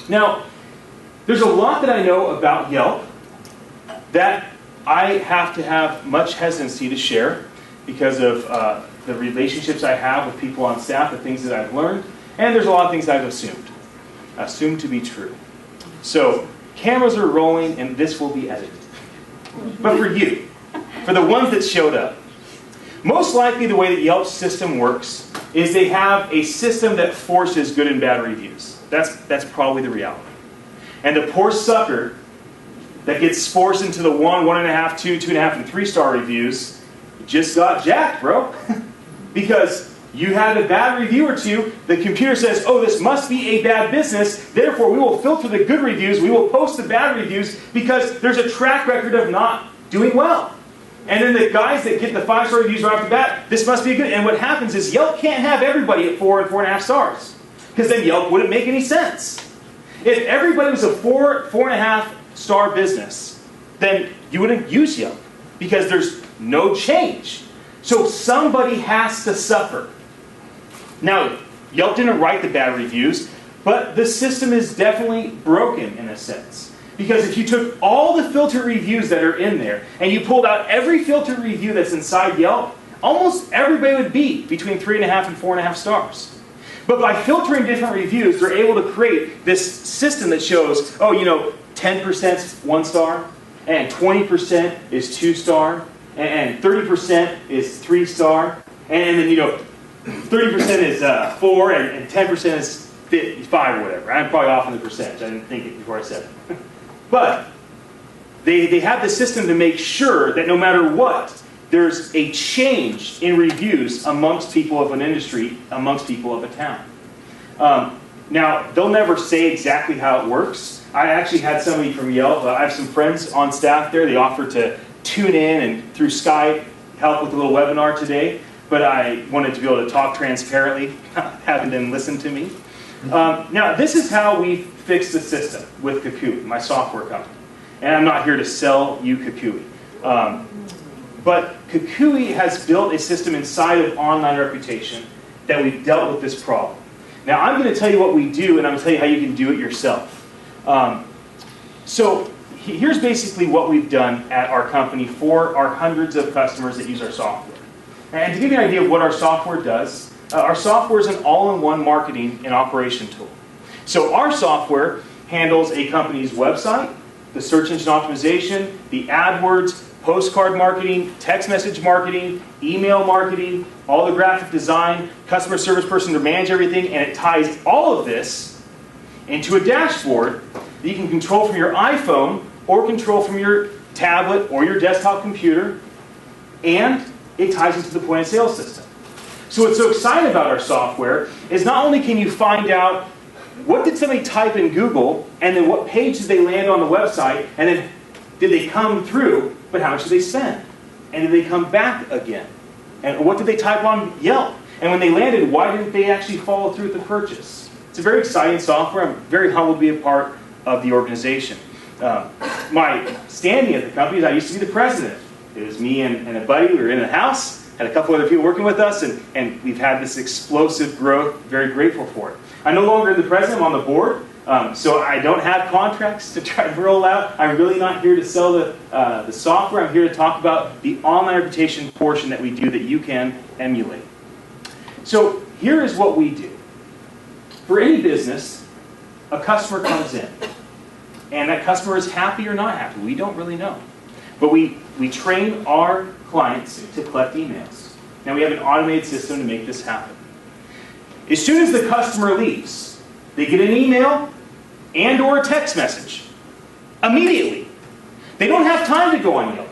Now, there's a lot that I know about Yelp that I have to have much hesitancy to share because of the relationships I have with people on staff, the things that I've learned, and there's a lot of things I've assumed to be true. So, cameras are rolling and this will be edited. But for you, for the ones that showed up, most likely the way that Yelp's system works is they have a system that forces good and bad reviews. That's probably the reality. And the poor sucker that gets forced into the 1, 1.5, 2, 2.5, and 3-star reviews just got jacked, bro. Because you had a bad review or two, the computer says, oh, this must be a bad business, therefore we will filter the good reviews, we will post the bad reviews, because there's a track record of not doing well. And then the guys that get the 5-star reviews right off the bat, this must be good. And what happens is Yelp can't have everybody at 4 and 4.5 stars. Because then Yelp wouldn't make any sense. If everybody was a 4, 4.5 star business, then you wouldn't use Yelp. Because there's no change. So somebody has to suffer. Now, Yelp didn't write the bad reviews, but the system is definitely broken in a sense. Because if you took all the filter reviews that are in there, and you pulled out every filter review that's inside Yelp, almost everybody would be between 3.5 and 4.5 stars. But by filtering different reviews, they're able to create this system that shows, oh, 10% is 1 star, and 20% is 2 star, and 30% is 3 star, and then 30% is 4, and 10% is 5 or whatever. I'm probably off on the percentage. I didn't think it before I said it. But they have the system to make sure that no matter what, there's a change in reviews amongst people of an industry, amongst people of a town. Now, they'll never say exactly how it works. I actually had somebody from Yelp. I have some friends on staff there. They offered to tune in and through Skype help with a little webinar today. But I wanted to be able to talk transparently, having them listen to me. Now, this is how we fixed the system with Kukui, my software company. And I'm not here to sell you Kukui. But Kukui has built a system inside of Online Reputation that we've dealt with this problem. Now, I'm going to tell you what we do, and I'm going to tell you how you can do it yourself. So here's basically what we've done at our company for our hundreds of customers that use our software. And to give you an idea of what our software does, our software is an all-in-one marketing and operation tool. So our software handles a company's website, the search engine optimization, the AdWords, postcard marketing, text message marketing, email marketing, all the graphic design, customer service person to manage everything, and it ties all of this into a dashboard that you can control from your iPhone or control from your tablet or your desktop computer, and it ties into the point of sale system. So what's so exciting about our software is not only can you find out what did somebody type in Google, and then what page did they land on the website, and then did they come through, but how much did they spend? And did they come back again? And what did they type on Yelp? And when they landed, why didn't they actually follow through with the purchase? It's a very exciting software. I'm very humbled to be a part of the organization. My standing at the company is I used to be the president. It was me and a buddy. We were in a house, had a couple other people working with us, and we've had this explosive growth. Very grateful for it. I'm no longer the president. I'm on the board. So I don't have contracts to try to roll out. I'm really not here to sell the software. I'm here to talk about the Online Reputation portion that we do that you can emulate. So here is what we do. For any business, a customer comes in. And that customer is happy or not happy. We don't really know. But we train our clients to collect emails. Now we have an automated system to make this happen. As soon as the customer leaves, they get an email and or a text message. Immediately. They don't have time to go on Yelp.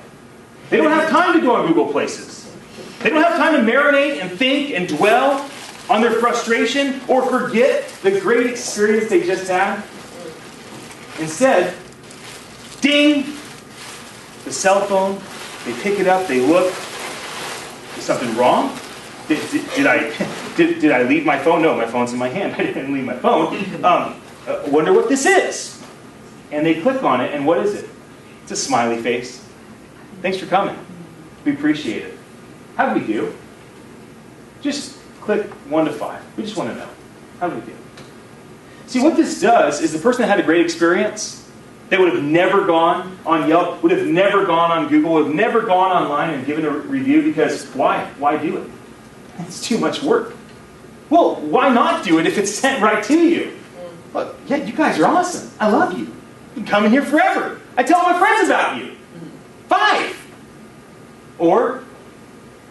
They don't have time to go on Google Places. They don't have time to marinate and think and dwell on their frustration or forget the great experience they just had. Instead, ding, the cell phone, they pick it up, they look. Is something wrong? Did I leave my phone? No, my phone's in my hand. I didn't leave my phone. Wonder what this is. And they click on it, and what is it? It's a smiley face. Thanks for coming. We appreciate it. How do we do? Just click 1 to 5. We just want to know. How do we do? See, what this does is the person that had a great experience, that would have never gone on Yelp, would have never gone on Google, would have never gone online and given a review because why? Why do it? It's too much work. Well, why not do it if it's sent right to you? Well, yeah, you guys are awesome. I love you. You can come in here forever. I tell all my friends about you. 5. Or,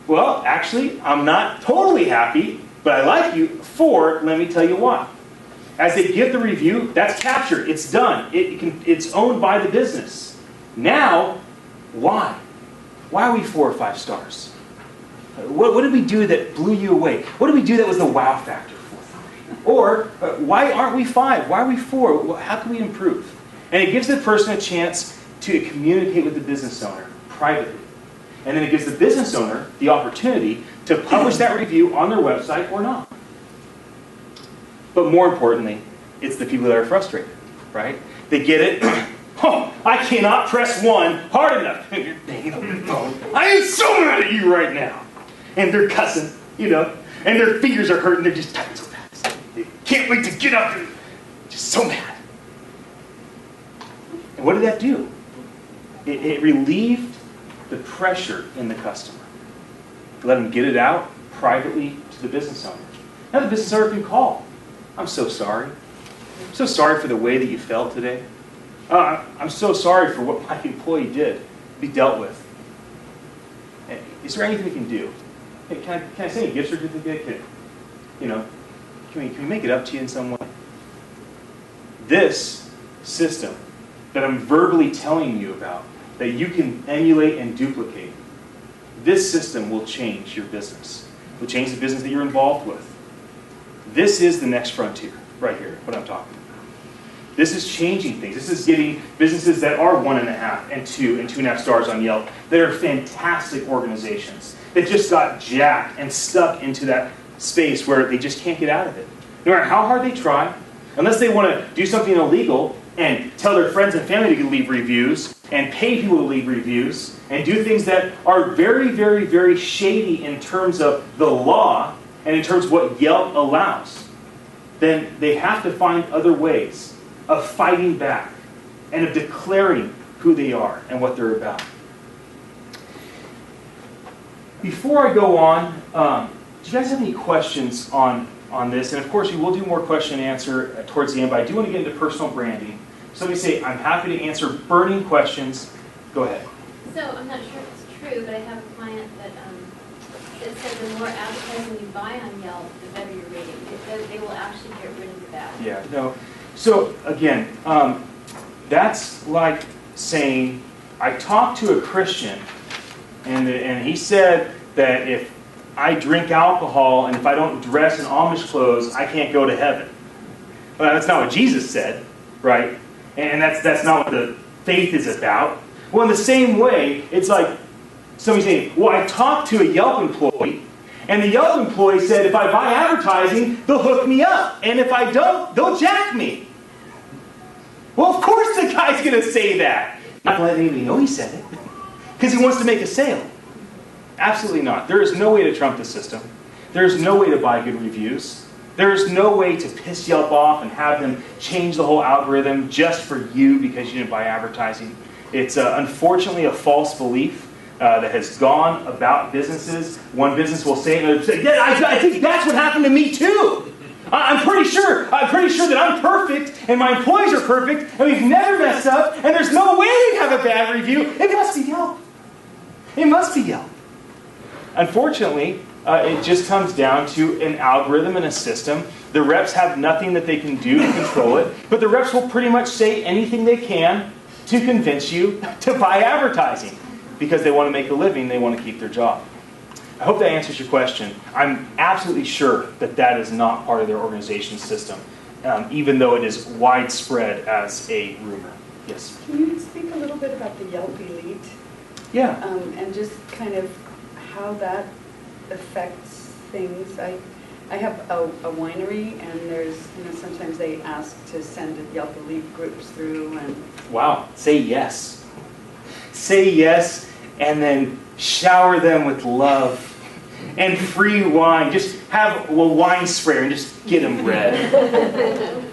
well, actually, I'm not totally happy, but I like you. 4, let me tell you why. As they give the review, that's captured. It's done. It's owned by the business. Now, why? Why are we 4 or 5 stars? What did we do that blew you away? What did we do that was the wow factor for you? Or, why aren't we 5? Why are we 4? Well, how can we improve? And it gives the person a chance to communicate with the business owner privately. And then it gives the business owner the opportunity to publish that review on their website or not. But more importantly, it's the people that are frustrated, right? They get it. Oh, I cannot press 1 hard enough. And you're banging on your phone. I am so mad at you right now. And they're cussing, and their fingers are hurting. They're just typing so fast. They can't wait to get up and just so mad. And what did that do? It relieved the pressure in the customer. Let them get it out privately to the business owner. Now the business owner can call. I'm so sorry. I'm so sorry for the way that you felt today. I'm so sorry for what my employee did. Be dealt with. Is there anything we can do? Can I send you a gift certificate? Can we make it up to you in some way? This system that I'm verbally telling you about, that you can emulate and duplicate, this system will change your business. It will change the business that you're involved with. This is the next frontier, right here, what I'm talking about. This is changing things. This is getting businesses that are 1.5 and 2 and 2.5 stars on Yelp, that are fantastic organizations, that just got jacked and stuck into that space where they just can't get out of it. No matter how hard they try, unless they want to do something illegal and tell their friends and family to leave reviews and pay people to leave reviews and do things that are very, very, very shady in terms of the law and in terms of what Yelp allows, then they have to find other ways of fighting back and of declaring who they are and what they're about. Before I go on, do you guys have any questions on this? And of course, we will do more question and answer towards the end, but I do want to get into personal branding. Somebody say, I'm happy to answer burning questions. Go ahead. So I'm not sure if it's true, but I have a client that said the more advertising you buy on Yelp, the better your rating. They will actually get rid of the bad. Yeah, no. So again, that's like saying, I talked to a Christian, and he said that if I drink alcohol and if I don't dress in Amish clothes, I can't go to heaven. Well, that's not what Jesus said, right? And that's not what the faith is about. Well, in the same way, it's like somebody saying, well, I talked to a Yelp employee, and the Yelp employee said, if I buy advertising, they'll hook me up. And if I don't, they'll jack me. Well, of course the guy's going to say that. Not letting anybody know he said it. Because he wants to make a sale. Absolutely not. There is no way to trump the system. There is no way to buy good reviews. There is no way to piss Yelp off and have them change the whole algorithm just for you because you didn't buy advertising. It's unfortunately a false belief that has gone about businesses. One business will say, another say, yeah, I think that's what happened to me too. I'm pretty sure that I'm perfect and my employees are perfect and we've never messed up and there's no way they'd have a bad review. It must be Yelp. It must be Yelp. Unfortunately, it just comes down to an algorithm and a system. The reps have nothing that they can do to control it, but the reps will pretty much say anything they can to convince you to buy advertising because they want to make a living, they want to keep their job. I hope that answers your question. I'm absolutely sure that that is not part of their organization's system, even though it is widespread as a rumor. Yes? Can you speak a little bit about the Yelp Elite? Yeah. And just kind of how that affects things. I have a winery, and there's, sometimes they ask to send Yelp Elite groups through. And wow. Say yes. Say yes, and then shower them with love and free wine. Just have a wine sprayer and just get them red.